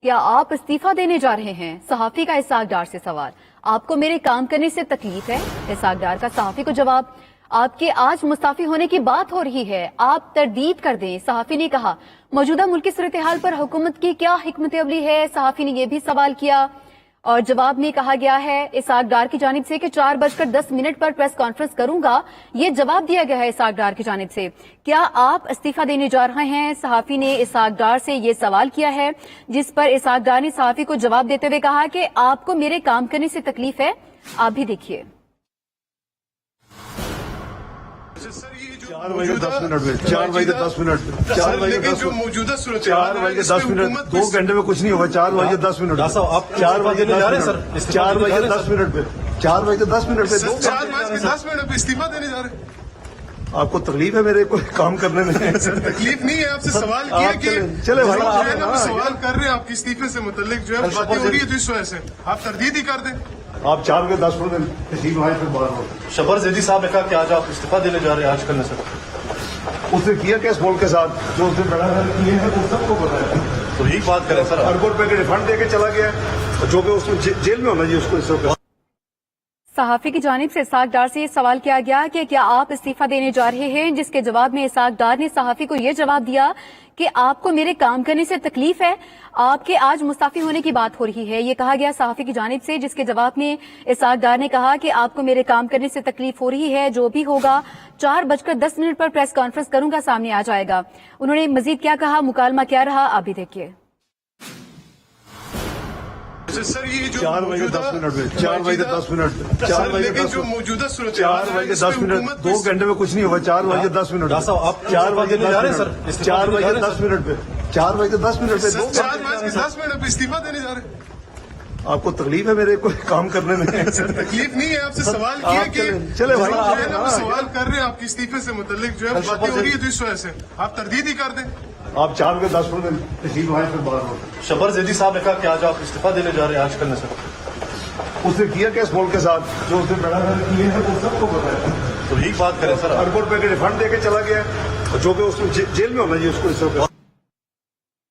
क्या आप इस्तीफा देने जा रहे हैं? सहाफी का इसहाक डार से सवाल। आपको मेरे काम करने से तकलीफ है? इसहाक डार का सहाफी को जवाब, आपके आज मुस्ताफी होने की बात हो रही है, आप तरदीद कर दें। सहाफी ने कहा, मौजूदा मुल्की सूरत हाल पर हुकूमत की क्या हिकमत अमली है? सहाफी ने यह भी सवाल किया और जवाब में कहा गया है इसहाक डार की जानिब से कि 4:10 पर प्रेस कॉन्फ्रेंस करूंगा। ये जवाब दिया गया है इसहाक डार की जानिब से। क्या आप इस्तीफा देने जा रहे हैं? सहाफी ने इसहाक डार से ये सवाल किया है, जिस पर इसहाक डार ने सहाफी को जवाब देते हुए कहा कि आपको मेरे काम करने से तकलीफ है। आप भी देखिए। 4:10 मौजूदा सूरत 4:10 2 घंटे में कुछ नहीं होगा। 4:10 आप 4:10 4:10 पे 4:10 पे इस्तीफा देने जा रहे हैं। आपको तकलीफ है मेरे को काम करने में? तकलीफ नहीं है, आपसे सवाल किया कि चले जो है ना सवाल कर रहे हैं आपके इस्तीफे से मुतल्लिक जो है बातें हो रही है, तो इस वजह से आप तरदीद ही कर दें। आप 4:10 तशरीफ आए फिर बाहर हो। शबर जैदी साहब ने कहा कि आज आप इस्तीफा देने जा रहे हैं आज करने से। उसने किया क्या इस बोल के साथ? जो उसने बड़ा किए हैं वो सबको पता है। तो यही बात करें सर। अरबों रुपए के रिफंड दे के चला गया, जो कि उसमें जेल में होना जी उसको इस वक्त। सहाफी की जानिब से इसहाक डार से ये सवाल किया गया कि क्या आप इस्तीफा देने जा रहे हैं, जिसके जवाब में इसहाक डार ने सहाफी को ये जवाब दिया कि आपको मेरे काम करने से तकलीफ है, आपके आज मुस्ताफी होने की बात हो रही है। ये कहा गया सहाफी की जानिब से, जिसके जवाब में इसहाक डार ने कहा कि आपको मेरे काम करने से तकलीफ हो रही है, जो भी होगा 4:10 पर प्रेस कॉन्फ्रेंस करूंगा, सामने आ जाएगा। उन्होंने मजीद क्या कहा, मुकालमा क्या रहा, आप भी देखिए। सर ये जो 4:10 लेकिन जो मौजूदा सूरत 4:10 2 घंटे में कुछ नहीं होगा। 4:10 आप 4:10 पे 4:10 पे इस्तीफा देने जा रहे हैं। आपको तकलीफ है मेरे को काम करने में? तकलीफ नहीं है, आपसे सवाल किया कि चले जो है ना सवाल कर रहे हैं आपके इस्तीफे से मुतल्लिक जो है बातें हो रही है, तो इस वजह से आप तरदीद ही कर दें। आप 4:10 तशरीफ आए फिर बाहर हो। शबर जैदी साहब ने कहा कि आज आप इस्तीफा देने जा रहे हैं आज करने से। उसने किया क्या इस बोल के साथ? जो उसने बड़ा किए हैं वो सबको पता है। तो यही बात करें सर। अरबों रुपए के रिफंड दे के चला गया, जो कि उसमें जेल में होना जी उसको इस वक्त।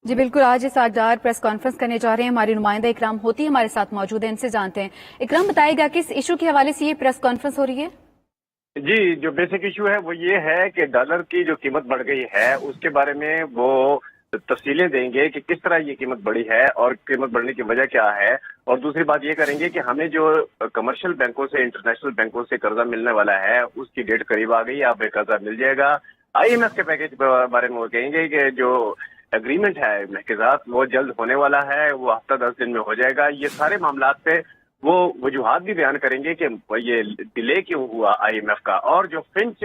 जी बिल्कुल, आज इसहाक डार प्रेस कॉन्फ्रेंस करने जा रहे हैं। हमारी नुमाइंदा इकराम होती हमारे साथ मौजूद है, इनसे जानते हैं। इकराम, बताएगा किस इशू के हवाले से ये प्रेस कॉन्फ्रेंस हो रही है? जी, जो बेसिक इशू है वो ये है कि डॉलर की जो कीमत बढ़ गई है उसके बारे में वो तफसीलें देंगे कि किस तरह ये कीमत बढ़ी है और कीमत बढ़ने की वजह क्या है। और दूसरी बात ये करेंगे कि हमें जो कमर्शियल बैंकों से, इंटरनेशनल बैंकों से कर्जा मिलने वाला है उसकी डेट करीब आ गई, अब कर्जा मिल जाएगा। IMF के पैकेज के बारे में वो कहेंगे कि जो एग्रीमेंट है के साथ वो जल्द होने वाला है, वो हफ्ता 10 दिन में हो जाएगा। ये सारे मामलात पे वो वजूहात भी बयान करेंगे कि ये डिले क्यों हुआ IMF का, और जो फिंच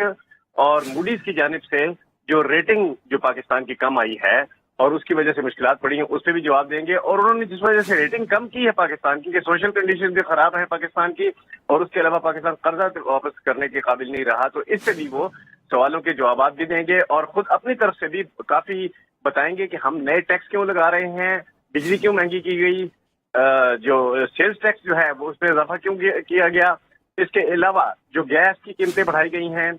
और मूडीज की जानिब से जो रेटिंग जो पाकिस्तान की कम आई है और उसकी वजह से मुश्किलात पड़ी हैं, उस पर भी जवाब देंगे। और उन्होंने जिस वजह से रेटिंग कम की है पाकिस्तान की, कि सोशल कंडीशन भी खराब है पाकिस्तान की, और उसके अलावा पाकिस्तान कर्जा वापस करने के काबिल नहीं रहा, तो इससे भी वो सवालों के जवाब भी देंगे और खुद अपनी तरफ से भी काफी बताएंगे कि हम नए टैक्स क्यों लगा रहे हैं, बिजली क्यों महंगी की गई, जो सेल्स टैक्स जो है वो उस पर इजाफा क्यों किया गया। इसके अलावा जो गैस की कीमतें बढ़ाई गई हैं,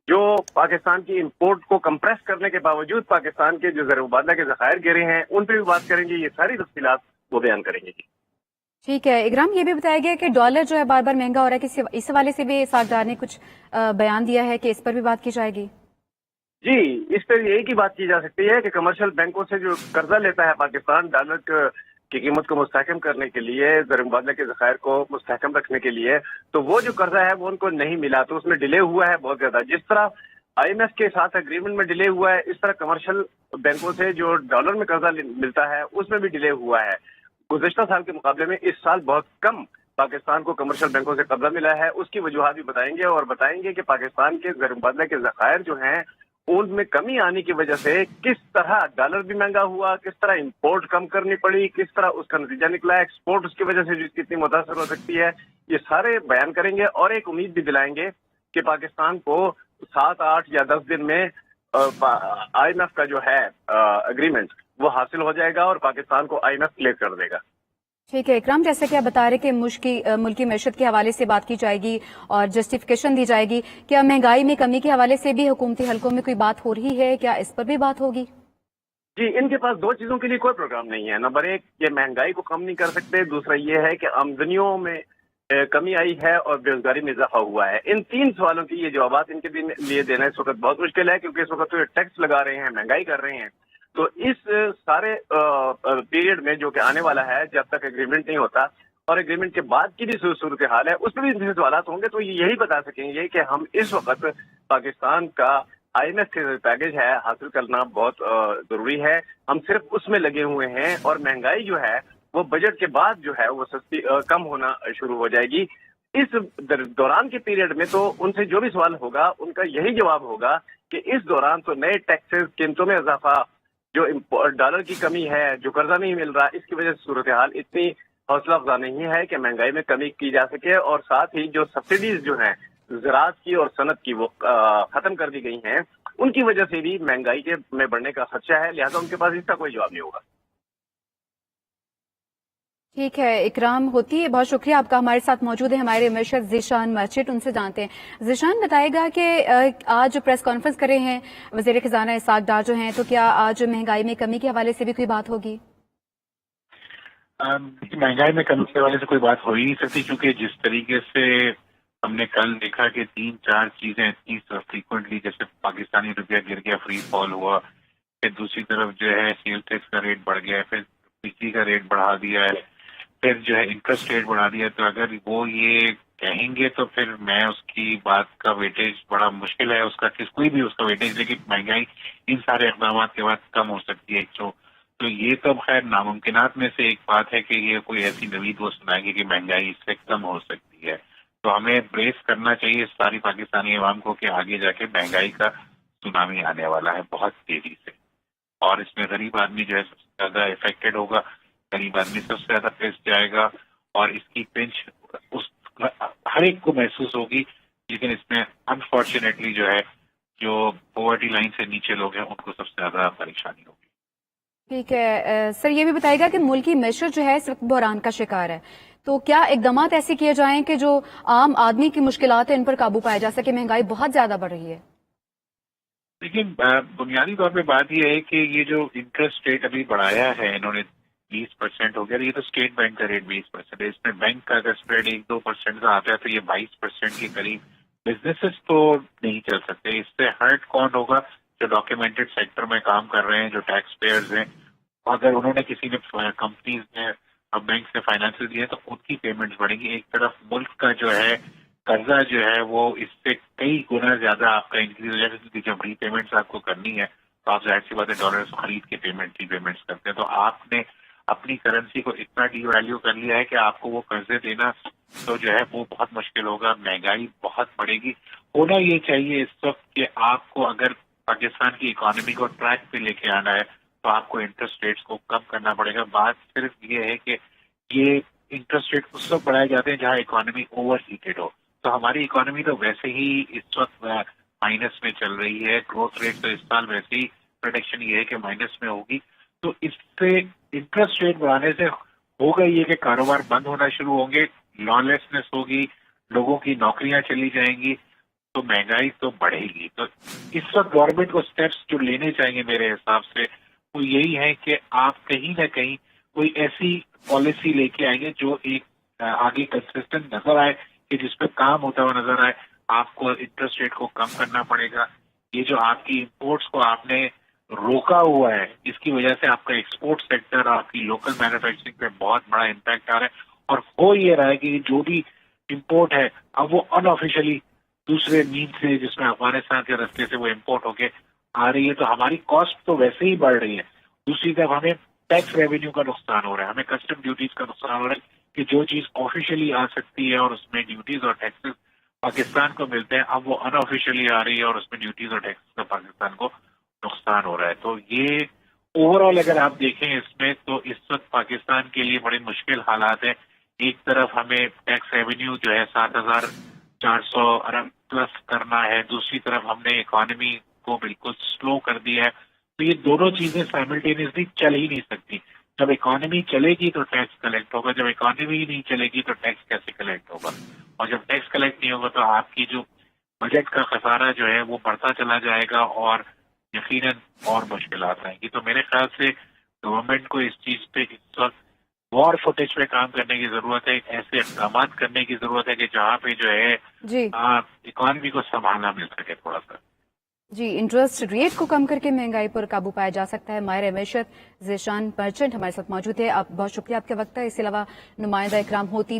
जो पाकिस्तान की इंपोर्ट को कंप्रेस करने के बावजूद पाकिस्तान के जो ज़र मुबादला के ज़खायर गिरे हैं, उन पर भी बात करेंगे। ये सारी तफसीलात वो बयान करेंगे। ठीक है इकराम, ये भी बताया गया कि डॉलर जो है बार बार महंगा हो रहा है, कि इस हवाले से भी इसहाक डार ने कुछ बयान दिया है कि इस पर भी बात की जाएगी। जी, इस पर यही की बात की जा सकती है कि कमर्शियल बैंकों से जो कर्जा लेता है पाकिस्तान डॉलर की कीमत को मुस्तहकम करने के लिए, ज़र मुबादला के ज़खायर को मुस्तहकम रखने के लिए, तो वो जो कर्जा है वो उनको नहीं मिला, तो उसमें डिले हुआ है बहुत ज्यादा। जिस तरह IMF के साथ एग्रीमेंट में डिले हुआ है, इस तरह कमर्शियल बैंकों से जो डॉलर में कर्जा मिलता है उसमें भी डिले हुआ है। गुज़श्ता साल के मुकाबले में इस साल बहुत कम पाकिस्तान को कमर्शियल बैंकों से कर्जा मिला है, उसकी वजूहात भी बताएंगे और बताएंगे कि पाकिस्तान के ज़र मुबादला के ज़खायर जो हैं उनमें कमी आने की वजह से किस तरह डॉलर भी महंगा हुआ, किस तरह इंपोर्ट कम करनी पड़ी, किस तरह उसका नतीजा निकला, एक्सपोर्ट उसकी वजह से कितनी मुतासर हो सकती है, ये सारे बयान करेंगे। और एक उम्मीद भी दिलाएंगे कि पाकिस्तान को 7, 8 या 10 दिन में IMF का जो है एग्रीमेंट वो हासिल हो जाएगा और पाकिस्तान को IMF क्लियर कर देगा। ठीक है इकराम, जैसे कि आप बता रहे कि मुल्की मैशत के हवाले से बात की जाएगी और जस्टिफिकेशन दी जाएगी, क्या महंगाई में कमी के हवाले से भी हुकूमती हलकों में कोई बात हो रही है, क्या इस पर भी बात होगी? जी, इनके पास दो चीजों के लिए कोई प्रोग्राम नहीं है। नंबर एक, ये महंगाई को कम नहीं कर सकते। दूसरा ये है कि आमदनियों में कमी आई है और बेरोजगारी में इजाफा हुआ है। इन तीन सवालों की ये जवाब इनके लिए देना इस वक्त बहुत मुश्किल है, क्योंकि इस वक्त तो ये टैक्स लगा रहे हैं, महंगाई कर रहे हैं। तो इस सारे पीरियड में जो कि आने वाला है, जब तक एग्रीमेंट नहीं होता और एग्रीमेंट के बाद की भी सूरत हाल है, उस पर भी इनसे सवाल होंगे, तो ये यही बता सकेंगे कि हम इस वक्त पाकिस्तान का IMF से पैकेज है हासिल करना बहुत जरूरी है। हम सिर्फ उसमें लगे हुए हैं और महंगाई जो है वो बजट के बाद जो है वो सस्ती कम होना शुरू हो जाएगी। इस दौरान के पीरियड में तो उनसे जो भी सवाल होगा उनका यही जवाब होगा कि इस दौरान तो नए टैक्सेस, कीमतों में इजाफा, जो डॉलर की कमी है, जो कर्जा नहीं मिल रहा, इसकी वजह से सूरत हाल इतनी हौसला अफजा नहीं है कि महंगाई में कमी की जा सके। और साथ ही जो सब्सिडीज जो हैं ज़राअत की और सनत की, वो खत्म कर दी गई हैं, उनकी वजह से भी महंगाई के में बढ़ने का खदशा है। लिहाजा उनके पास इसका कोई जवाब नहीं होगा। ठीक है इकराम होती है, बहुत शुक्रिया आपका। हमारे साथ मौजूद है हमारे मिर्शद ज़ीशान मस्जिद, उनसे जानते हैं। ज़ीशान बताएगा कि आज प्रेस कॉन्फ्रेंस कर रहे हैं वज़ीर खजाना इसाक डार जो हैं, तो क्या आज महंगाई में कमी के हवाले से भी कोई बात होगी? महंगाई में कमी के हवाले से कोई बात हो ही नहीं सकती, क्योंकि जिस तरीके से हमने कल देखा कि 3-4 चीजें इतनी फ्रीक्वेंटली, जैसे पाकिस्तानी रुपया गिर गया, फ्री फॉल हुआ, फिर दूसरी तरफ जो है सेल टैक्स का रेट बढ़ गया है, फिर बिजली का रेट बढ़ा दिया है, फिर जो है इंटरेस्ट रेट बढ़ा दिया है। तो अगर वो ये कहेंगे तो फिर मैं उसकी बात का वेटेज, बड़ा मुश्किल है उसका, कोई भी उसका वेटेज, लेकिन महंगाई इन सारे इक़दाम के बाद कम हो सकती है। तो ये तो खैर नामुमकिनात में से एक बात है कि ये कोई ऐसी नवीद वो सुनाएंगे कि महंगाई इससे कम हो सकती है। तो हमें ब्रेस करना चाहिए सारी पाकिस्तानी अवाम को कि आगे जाके महंगाई का सुनामी आने वाला है बहुत तेजी से, और इसमें गरीब आदमी जो है सबसे ज्यादा इफेक्टेड होगा, गरीब आदमी सबसे ज्यादा पिस जाएगा और इसकी पिंच उस हर एक को महसूस होगी। लेकिन इसमें अनफॉर्चुनेटली जो है, जो पॉवर्टी लाइन से नीचे लोग हैं, उनको सबसे ज्यादा परेशानी होगी। ठीक है सर, ये भी बताएगा कि मुल्की मैशत जो है इस वक्त बहरान का शिकार है, तो क्या इकदाम ऐसे किए जाएं कि जो आम आदमी की मुश्किलात है इन पर काबू पाया जा सके? महंगाई बहुत ज्यादा बढ़ रही है। लेकिन बुनियादी तौर पे बात यह है कि ये जो इंटरेस्ट रेट अभी बढ़ाया है इन्होंने, 20% हो गया, ये तो स्टेट बैंक का रेट 20% है। इसमें बैंक का अगर स्प्रेड 1-2% का आता है तो ये 22% के करीब। बिजनेसेस तो नहीं चल सकते, इससे हर्ट कौन होगा? जो डॉक्यूमेंटेड सेक्टर में काम कर रहे हैं, जो टैक्स पेयर्स हैं। अगर उन्होंने किसी ने कंपनीज ने अब बैंक से फाइनेंशियल दिए तो उनकी पेमेंट्स बढ़ेंगी। एक तरफ मुल्क का जो है कर्जा जो है वो इससे कई गुना ज्यादा आपका इंक्रीज हो जाएगा, क्योंकि जब रीपेमेंट्स आपको करनी है तो आप जाहिर सी बात है डॉलर खरीद के रीपेमेंट्स करते हैं। तो आपने अपनी करेंसी को इतना डीवैल्यू कर लिया है कि आपको वो कर्जे देना तो जो है वो बहुत मुश्किल होगा। महंगाई बहुत बढ़ेगी। होना ये चाहिए इस वक्त कि आपको अगर पाकिस्तान की इकोनॉमी को ट्रैक पे लेके आना है तो आपको इंटरेस्ट रेट्स को कम करना पड़ेगा। बात सिर्फ ये है कि ये इंटरेस्ट रेट उस वक्त बढ़ाए जाते हैं जहां इकोनॉमी ओवर हीटेड हो। तो हमारी इकोनॉमी तो वैसे ही इस वक्त माइनस में चल रही है, ग्रोथ रेट तो इस साल वैसे ही प्रोडिक्शन ये है कि माइनस में होगी। तो इससे इंटरेस्ट रेट बढ़ाने से होगा ये कि कारोबार बंद होना शुरू होंगे, लॉलेसनेस होगी, लोगों की नौकरियां चली जाएंगी, तो महंगाई तो बढ़ेगी। तो इस वक्त गवर्नमेंट को स्टेप्स जो लेने चाहिए मेरे हिसाब से वो यही है कि आप कहीं ना कहीं कोई ऐसी पॉलिसी लेके आएंगे जो एक आगे कंसिस्टेंट नजर आए, कि जिसपे काम होता हुआ नजर आए। आपको इंटरेस्ट रेट को कम करना पड़ेगा। ये जो आपकी इंपोर्ट्स को आपने रोका हुआ है, इसकी वजह से आपका एक्सपोर्ट सेक्टर, आपकी लोकल मैन्युफैक्चरिंग पे बहुत बड़ा इम्पैक्ट आ रहा है। और हो ये रहा है कि जो भी इम्पोर्ट है अब वो अनऑफिशियली दूसरे मीन से, जिसमें अफगानिस्तान के रास्ते से वो इम्पोर्ट होके आ रही है। तो हमारी कॉस्ट तो वैसे ही बढ़ रही है, दूसरी तरफ हमें टैक्स रेवेन्यू का नुकसान हो रहा है, हमें कस्टम ड्यूटीज का नुकसान हो रहा है कि जो चीज ऑफिशियली आ सकती है और उसमें ड्यूटीज और टैक्सेस पाकिस्तान को मिलते हैं, अब वो अनऑफिशियली आ रही है और उसमें ड्यूटीज और टैक्सेस का पाकिस्तान को नुकसान हो रहा है। तो ये ओवरऑल अगर आप देखें इसमें, तो इस वक्त पाकिस्तान के लिए बड़े मुश्किल हालात है। एक तरफ हमें टैक्स रेवेन्यू जो है 7,400 अरब प्लस करना है, दूसरी तरफ हमने इकोनॉमी को बिल्कुल स्लो कर दिया है। तो ये दोनों चीजें साइमल्टेनियसली चल ही नहीं सकती। जब इकोनॉमी चलेगी तो टैक्स कलेक्ट होगा, जब इकोनॉमी ही नहीं चलेगी तो टैक्स कैसे कलेक्ट होगा? और जब टैक्स कलेक्ट नहीं होगा तो आपकी जो बजट का खसारा जो है वो बढ़ता चला जाएगा और यकीनन और मुश्किलात आएंगी। तो मेरे ख्याल से गवर्नमेंट को इस चीज पे इस वक्त वॉर फुटेज पे काम करने की जरूरत है, ऐसे इकदाम करने की जरूरत है कि जहाँ पे जो है जी इकॉनमी को संभालना मिल सके थोड़ा सा। जी, इंटरेस्ट रेट को कम करके महंगाई पर काबू पाया जा सकता है। माहिर मैशत ज़ीशान मर्चेंट हमारे साथ मौजूद है। आप बहुत शुक्रिया आपके वक्त का। इसके अलावा नुमाइंदा इकराम होती